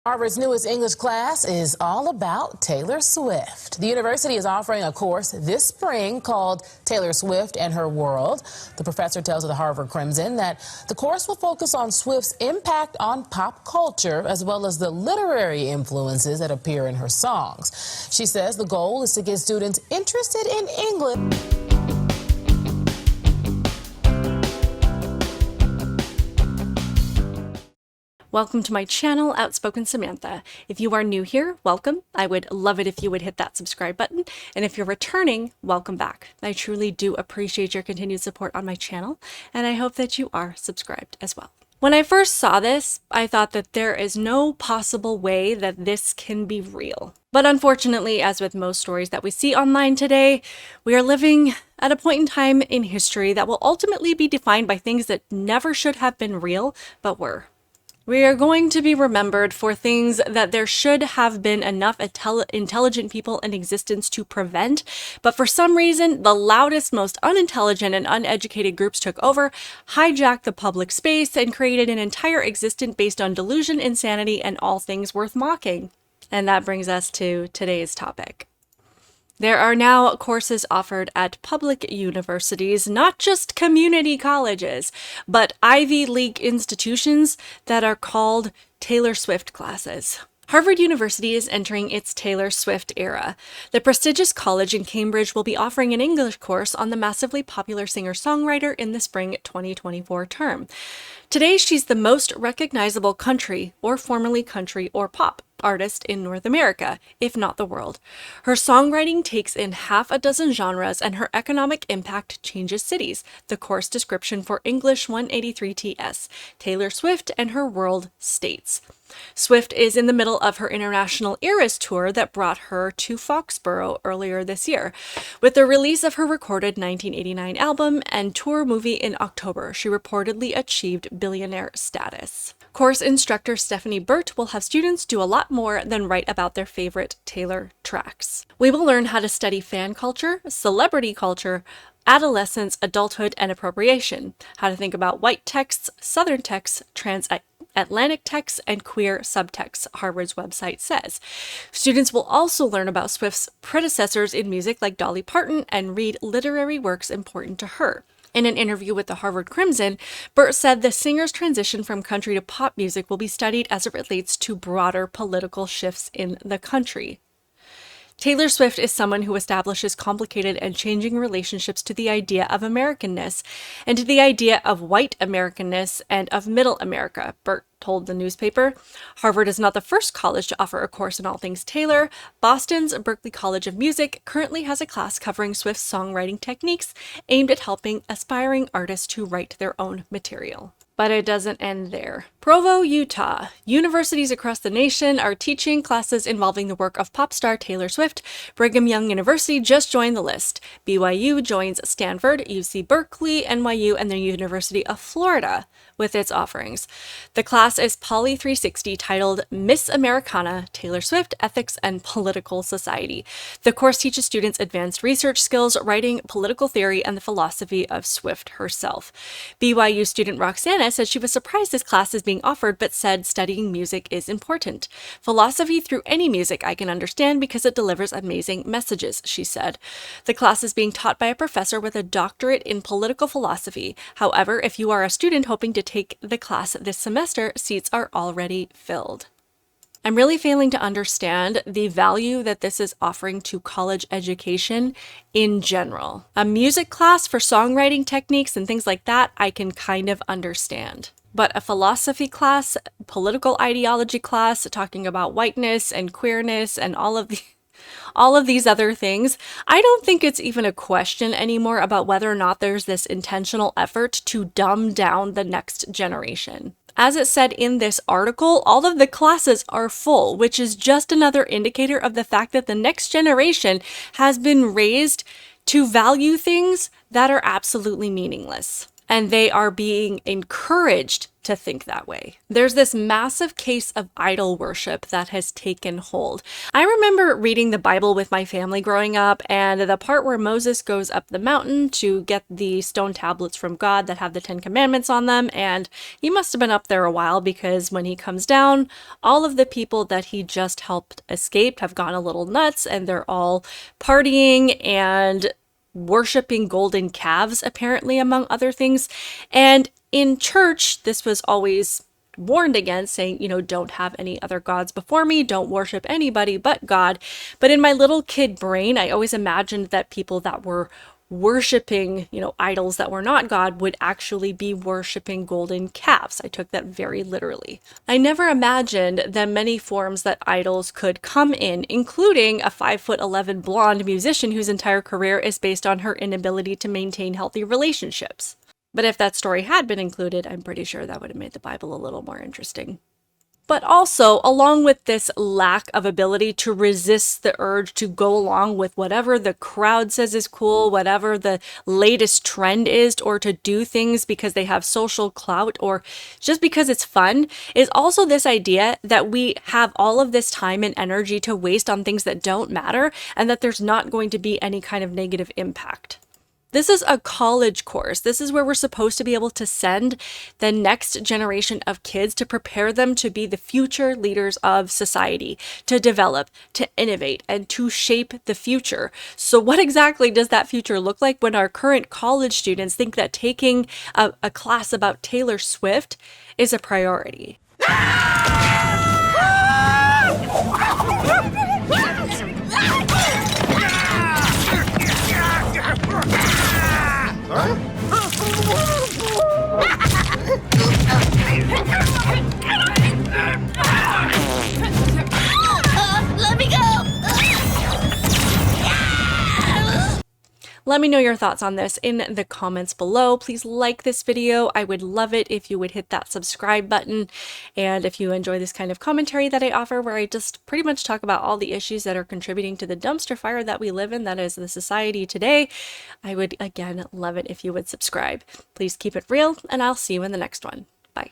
Harvard's newest English class is all about Taylor Swift. The university is offering a course this spring called Taylor Swift and Her World. The professor tells the Harvard Crimson that the course will focus on Swift's impact on pop culture as well as the literary influences that appear in her songs. She says the goal is to get students interested in English. Welcome to my channel, Outspoken Samantha. If you are new here, welcome. I would love it if you would hit that subscribe button. And if you're returning, welcome back. I truly do appreciate your continued support on my channel, and I hope that you are subscribed as well. When I first saw this, I thought that there is no possible way that this can be real. But unfortunately, as with most stories that we see online today, we are living at a point in time in history that will ultimately be defined by things that never should have been real, but were. We are going to be remembered for things that there should have been enough intelligent people in existence to prevent, but for some reason, the loudest, most unintelligent and uneducated groups took over, hijacked the public space, and created an entire existence based on delusion, insanity, and all things worth mocking. And that brings us to today's topic. There are now courses offered at public universities, not just community colleges, but Ivy League institutions that are called Taylor Swift classes. Harvard University is entering its Taylor Swift era. The prestigious college in Cambridge will be offering an English course on the massively popular singer-songwriter in the spring 2024 term. Today, she's the most recognizable country, or formerly country or pop, artist in North America, if not the world. Her songwriting takes in half a dozen genres, and her economic impact changes cities. The course description for English 183 TS, Taylor Swift and Her World states. Swift is in the middle of her international Eras tour that brought her to Foxborough earlier this year. With the release of her recorded 1989 album and tour movie in October, she reportedly achieved billionaire status. Course instructor Stephanie Burt will have students do a lot more than write about their favorite Taylor tracks. We will learn how to study fan culture, celebrity culture, adolescence, adulthood, and appropriation, how to think about white texts, southern texts, transatlantic texts, and queer subtexts, Harvard's website says. Students will also learn about Swift's predecessors in music like Dolly Parton and read literary works important to her. In an interview with the Harvard Crimson, Burt said the singer's transition from country to pop music will be studied as it relates to broader political shifts in the country. Taylor Swift is someone who establishes complicated and changing relationships to the idea of Americanness and to the idea of white Americanness and of middle America, Burt told the newspaper. Harvard is not the first college to offer a course in all things Taylor. Boston's Berkley College of Music currently has a class covering Swift's songwriting techniques aimed at helping aspiring artists to write their own material. But it doesn't end there. Provo, Utah. Universities across the nation are teaching classes involving the work of pop star Taylor Swift. Brigham Young University just joined the list. BYU joins Stanford, UC Berkeley, NYU, and the University of Florida with its offerings. The class is Poly 360 titled Miss Americana, Taylor Swift, Ethics, and Political Society. The course teaches students advanced research skills, writing, political theory, and the philosophy of Swift herself. BYU student Roxana said she was surprised this class is being offered, but said studying music is important. Philosophy through any music I can understand because it delivers amazing messages, she said. The class is being taught by a professor with a doctorate in political philosophy. However, if you are a student hoping to take the class this semester, seats are already filled. I'm really failing to understand the value that this is offering to college education in general. A music class for songwriting techniques and things like that, I can kind of understand. But a philosophy class, political ideology class, talking about whiteness and queerness and all of these other things, I don't think it's even a question anymore about whether or not there's this intentional effort to dumb down the next generation. As it said in this article, all of the classes are full, which is just another indicator of the fact that the next generation has been raised to value things that are absolutely meaningless. and they are being encouraged to think that way. There's this massive case of idol worship that has taken hold. I remember reading the Bible with my family growing up, and the part where Moses goes up the mountain to get the stone tablets from God that have the 10 Commandments on them, and he must have been up there a while because when he comes down, all of the people that he just helped escape have gone a little nuts, and they're all partying and worshiping golden calves, apparently, among other things. And in church, this was always warned against, saying, don't have any other gods before me, don't worship anybody but God. But in my little kid brain, I always imagined that people that were worshiping, idols that were not God would actually be worshiping golden calves. I took that very literally. I never imagined the many forms that idols could come in, including a 5'11" blonde musician whose entire career is based on her inability to maintain healthy relationships. But if that story had been included, I'm pretty sure that would have made the Bible a little more interesting. But also, along with this lack of ability to resist the urge to go along with whatever the crowd says is cool, whatever the latest trend is, or to do things because they have social clout or just because it's fun, is also this idea that we have all of this time and energy to waste on things that don't matter and that there's not going to be any kind of negative impact. This is a college course. This is where we're supposed to be able to send the next generation of kids to prepare them to be the future leaders of society, to develop, to innovate, and to shape the future. So what exactly does that future look like when our current college students think that taking a class about Taylor Swift is a priority? Let me go! Let me know your thoughts on this in the comments below. Please like this video. I would love it if you would hit that subscribe button. And if you enjoy this kind of commentary that I offer, where I just pretty much talk about all the issues that are contributing to the dumpster fire that we live in, that is the society today, I would, again, love it if you would subscribe. Please keep it real, and I'll see you in the next one. Bye.